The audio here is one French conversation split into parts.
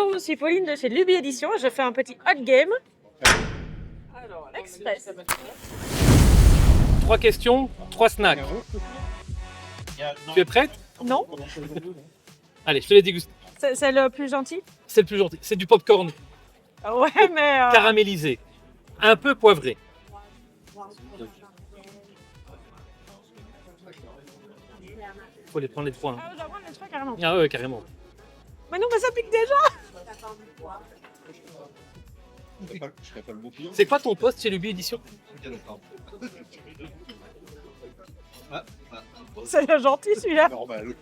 Bonjour, je suis Pauline de chez Luby Édition et je fais un petit hot game. Alors, express. 3 questions, 3 snacks. Tu es prête? Non, Allez, je te les déguste. c'est le plus gentil. C'est le plus gentil. C'est du popcorn Ouais, mais. caramélisé, un peu poivré. Faut les prendre les points. Ah, je dois prendre les trois carrément. Ah ouais, carrément. Mais non, mais ça pique déjà. C'est quoi ton poste chez Luby Édition? C'est le gentil celui-là. Normal.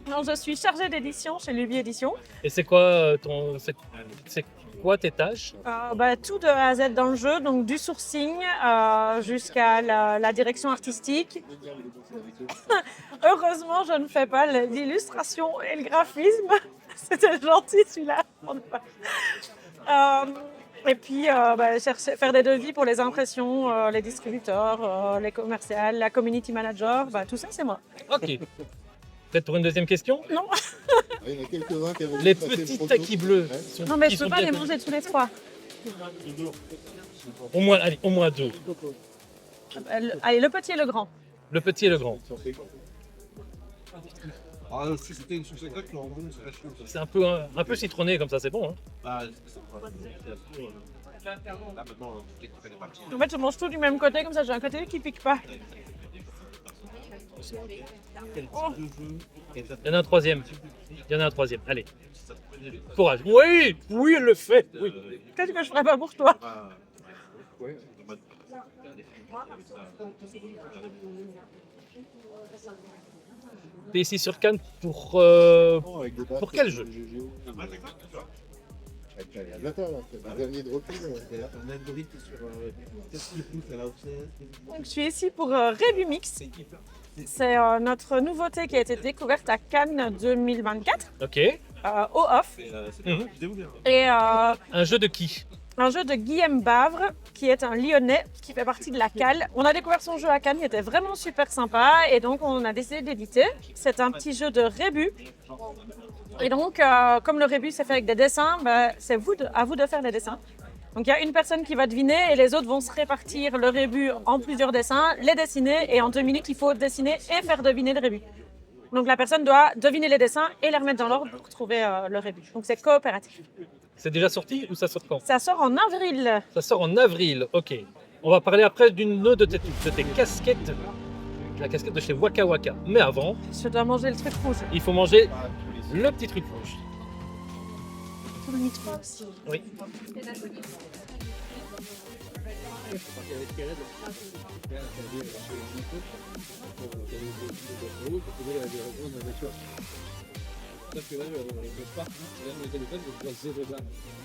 Non, je suis chargée d'édition chez Luby Édition. Et c'est quoi c'est quoi tes tâches? Tout de A à Z dans le jeu, donc du sourcing jusqu'à la direction artistique. Heureusement, je ne fais pas l'illustration et le graphisme. C'était gentil celui-là. Et puis, faire des devis pour les impressions, les distributeurs, les commerciales, la community manager, tout ça, c'est moi. Ok. Peut-être pour une deuxième question? Non, Il y en a quelques-uns qui avaient Les passé le petits contrôle. taquis bleus. sont- non mais qui je peux sont pas bien les manger tous les trois. Au moins, allez, au moins 2. Allez, le petit et le grand. Le petit et le grand. Ah, si c'était une sauce grecque, normalement, c'est la chose. C'est un peu citronné comme ça, c'est bon. Hein? Bah, c'est pas. Là, maintenant, dès que tu fais les parties. En fait, je mange tout du même côté, comme ça j'ai un côté qui pique pas. Il y en a un troisième. Il y en a un troisième. Allez. Courage. Oui, oui, elle le fait. Oui. Peut-être que je ferai pas pour toi. Ouais. PC sur Cannes pour Avec des pour quel jeu? Avec la data, là, c'est le dernier de recul. Un algorithme sur. Qu'est-ce qu'il pousse à la hausse? Donc, je suis ici pour Rebumix. C'est notre nouveauté qui a été découverte à Cannes 2024, Ok. au off. C'est Mhm. Et Un jeu de qui? un jeu de Guillaume Bavre, qui est un Lyonnais, qui fait partie de la CAL. On a découvert son jeu à Cannes, il était vraiment super sympa, et donc on a décidé d'éditer. C'est un petit jeu de rébus. Et donc, comme le rébus c'est fait avec des dessins, c'est à vous de faire les dessins. Donc il y a une personne qui va deviner et les autres vont se répartir le rébus en plusieurs dessins, les dessiner, et en 2 minutes, il faut dessiner et faire deviner le rébus. Donc la personne doit deviner les dessins et les remettre dans l'ordre pour trouver le rébus. Donc c'est coopératif. C'est déjà sorti ou ça sort quand? Ça sort en avril. Ça sort en avril. Ok. On va parler après d'une autre de tes casquettes. La casquette de chez Waka Waka. Mais avant, Je dois manger le truc rouge. il faut manger le petit truc rouge. Tout le nitro aussi. Oui.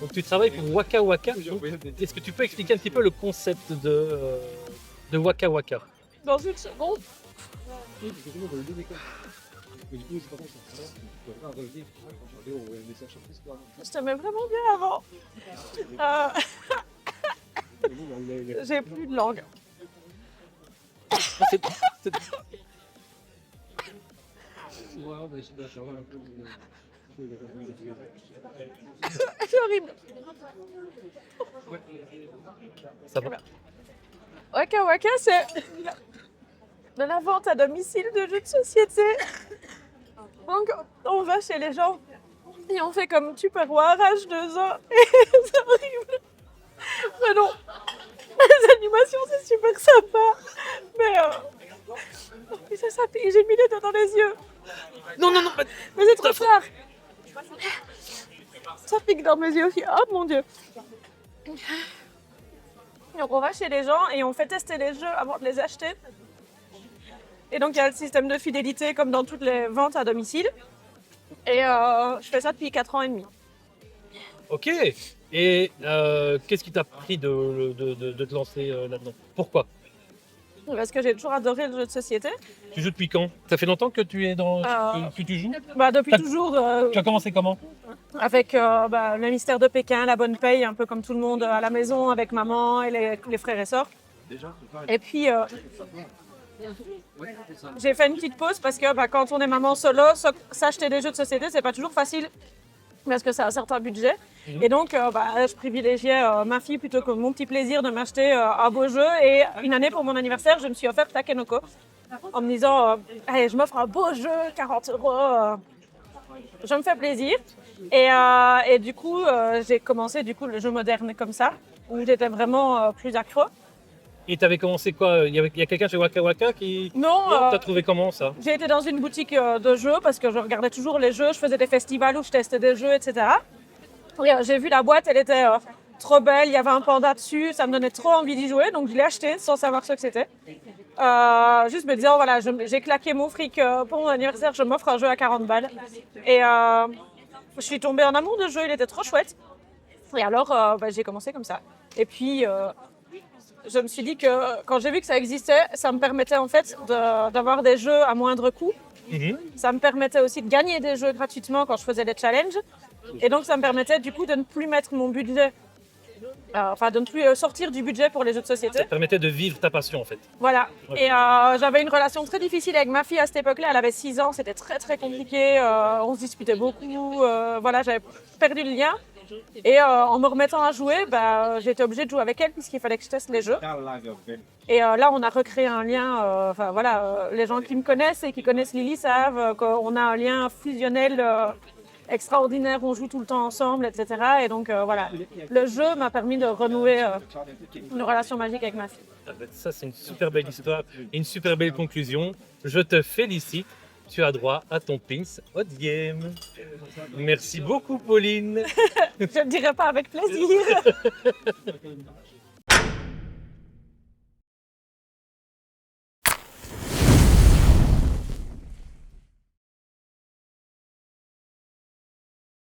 Donc tu travailles pour Waka Waka. Est-ce que tu peux expliquer un petit peu le concept de Waka Waka? Dans une seconde. Je t'aimais vraiment bien avant. J'ai plus de langue. C'est horrible. Ça va? Waka Waka, c'est de la vente à domicile de jeux de société. Donc, on va chez les gens et on fait comme Tupperware, H2O, et c'est horrible. Mais non, les animations, c'est super sympa. Mais c'est ça, pique. J'ai mis les doigts dans les yeux. Non, non, non. Mais c'est trop tard. Ça pique dans mes yeux aussi. Oh mon Dieu. Donc on va chez les gens et on fait tester les jeux avant de les acheter. Et donc il y a le système de fidélité comme dans toutes les ventes à domicile. Et je fais ça depuis 4 ans et demi. Ok. Et qu'est-ce qui t'a pris de te lancer là-dedans? Pourquoi? Parce que j'ai toujours adoré le jeu de société. Tu joues depuis quand? Ça fait longtemps que tu es dans que tu joues? Depuis toujours, Tu as commencé comment? avec le mystère de Pékin, la bonne paye, un peu comme tout le monde à la maison, avec maman et les frères et sœurs. Et puis, j'ai fait une petite pause parce que quand on est maman solo, s'acheter des jeux de société, c'est pas toujours facile. parce que c'est un certain budget. Et donc, je privilégiais ma fille plutôt que mon petit plaisir de m'acheter un beau jeu. Et une année pour mon anniversaire, je me suis offert Takenoko en me disant allez, je m'offre un beau jeu, 40 €, je me fais plaisir. Et du coup, j'ai commencé le jeu moderne comme ça, où j'étais vraiment plus accro. Et tu avais commencé quoi? Il y a quelqu'un chez Waka Waka qui... Non, T'as trouvé comment ça? j'ai été dans une boutique de jeux parce que je regardais toujours les jeux, je faisais des festivals où je testais des jeux, etc. Et, j'ai vu la boîte, elle était trop belle, il y avait un panda dessus, ça me donnait trop envie d'y jouer, donc je l'ai acheté sans savoir ce que c'était. Juste me disant, voilà, j'ai claqué mon fric pour mon anniversaire, je m'offre un jeu à 40 balles. Et je suis tombée en amour de jeu, il était trop chouette. Et alors, j'ai commencé comme ça. Et puis, je me suis dit que quand j'ai vu que ça existait, ça me permettait en fait d'avoir des jeux à moindre coût. Ça me permettait aussi de gagner des jeux gratuitement quand je faisais des challenges. Et donc, ça me permettait du coup de ne plus mettre mon budget, de ne plus sortir du budget pour les jeux de société. Ça te permettait de vivre ta passion en fait. Voilà. Ouais. Et j'avais une relation très difficile avec ma fille à cette époque-là. Elle avait 6 ans, c'était très très compliqué. On se disputait beaucoup. J'avais perdu le lien. Et en me remettant à jouer, j'ai été obligée de jouer avec elle puisqu'il fallait que je teste les jeux. Et là, on a recréé un lien. Les gens qui me connaissent et qui connaissent Lily savent qu'on a un lien fusionnel extraordinaire. On joue tout le temps ensemble, etc. Et donc le jeu m'a permis de renouer une relation magique avec ma fille. Ah ben, ça c'est une super belle histoire et une super belle conclusion. Je te félicite. Tu as droit à ton pins Hot Game. Merci beaucoup Pauline. Je ne dirai pas avec plaisir.